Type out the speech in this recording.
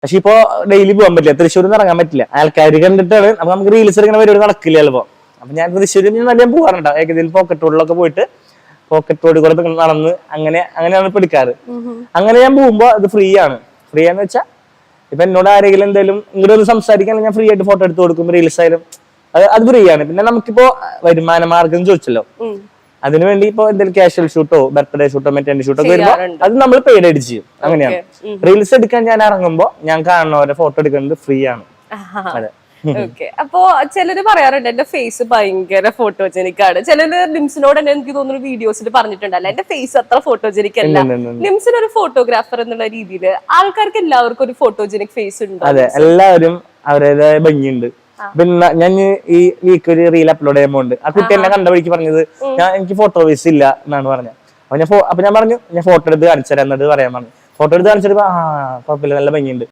പക്ഷെ ഇപ്പൊ ഡെയിലി പോകാൻ പറ്റില്ല, തൃശ്ശൂരിൽ നിന്ന് ഇറങ്ങാൻ പറ്റില്ല, ആൾക്കാർ കണ്ടിട്ടാണ്. അപ്പൊ നമുക്ക് റീൽസ് എടുക്കുന്ന പരിപാടി നടക്കില്ല ചിലപ്പോ. അപ്പൊ ഞാൻ തൃശ്ശൂരിൽ നല്ല പോകാറുണ്ടോ, ഏകദേശം പോക്കറ്റ് റോഡിലൊക്കെ പോയിട്ട് പോക്കറ്റ് റോഡിൽ കൂടെ നടന്ന് അങ്ങനെയാണ് ഇപ്പൊ എടുക്കാറ്. അങ്ങനെ ഞാൻ പോകുമ്പോ അത് ഫ്രീ ആണെന്ന് വെച്ചാൽ ഇപ്പൊ എന്നോട് ആരെങ്കിലും എന്തെങ്കിലും ഇങ്ങോട്ട് ഒന്ന് സംസാരിക്കാൻ ഞാൻ ഫ്രീ ആയിട്ട് ഫോട്ടോ എടുത്ത് കൊടുക്കും, റീൽസ് ആയാലും അത് ഫ്രീ ആണ്. പിന്നെ നമുക്കിപ്പോ വരുമാന മാർഗം ചോദിച്ചല്ലോ, അതിനുവേണ്ടി ഇപ്പൊ എന്തെങ്കിലും കാഷ്വൽ ഷൂട്ടോ ബർത്ത്ഡേ ഷൂട്ടോ മെറ്റേണിറ്റി ഷൂട്ടോ ഒക്കെ വരുമ്പോ അത് നമ്മൾ പെയ്ഡ് ആയിട്ട് ചെയ്യും. അങ്ങനെയാണ്. റീൽസ് എടുക്കാൻ ഞാൻ ഇറങ്ങുമ്പോ ഞാൻ കാണുന്നവരെ ഫോട്ടോ എടുക്കുന്നത് ഫ്രീ ആണ്. അതെ. അപ്പൊ ചിലര് പറയാറുണ്ട് എന്റെ ഫേസ് ഭയങ്കര ഫോട്ടോജനിക് ആണ്. ചിലര് നിംസിനോട് തന്നെ എനിക്ക് തോന്നുന്നു വീഡിയോസിൽ പറഞ്ഞിട്ടുണ്ടല്ലോ എന്റെ ഫേസ് അത്ര ഫോട്ടോജനിക് അല്ല. നിംസിന് ഒരു ഫോട്ടോഗ്രാഫർ എന്നുള്ള രീതിയിൽ ആൾക്കാർക്ക് എല്ലാവർക്കും ഒരു ഫോട്ടോജനിക് ഫേസ് ഉണ്ട്. അതെ, എല്ലാവരും അവരുടേതായ ഭംഗിയുണ്ട്. പിന്നെ ഞാൻ ഈ വീക്ക് ഒരു റീൽ അപ്ലോഡ് ചെയ്യുമ്പോണ്ട് ആ കുട്ടി എന്നെ കണ്ട വഴിക്ക് പറഞ്ഞത് എനിക്ക് ഫോട്ടോ ഫേസ് ഇല്ല എന്നാണ് പറഞ്ഞത്. അപ്പൊ ഞാൻ പറഞ്ഞു ഞാൻ ഫോട്ടോ എടുത്ത് കാണിച്ചു തരാം എന്നിട്ട് പറയാൻ പറഞ്ഞു. ഫോട്ടോ എടുത്ത് കാണിച്ചിട്ട് കുഴപ്പമില്ല, നല്ല ഭംഗിയുണ്ട്.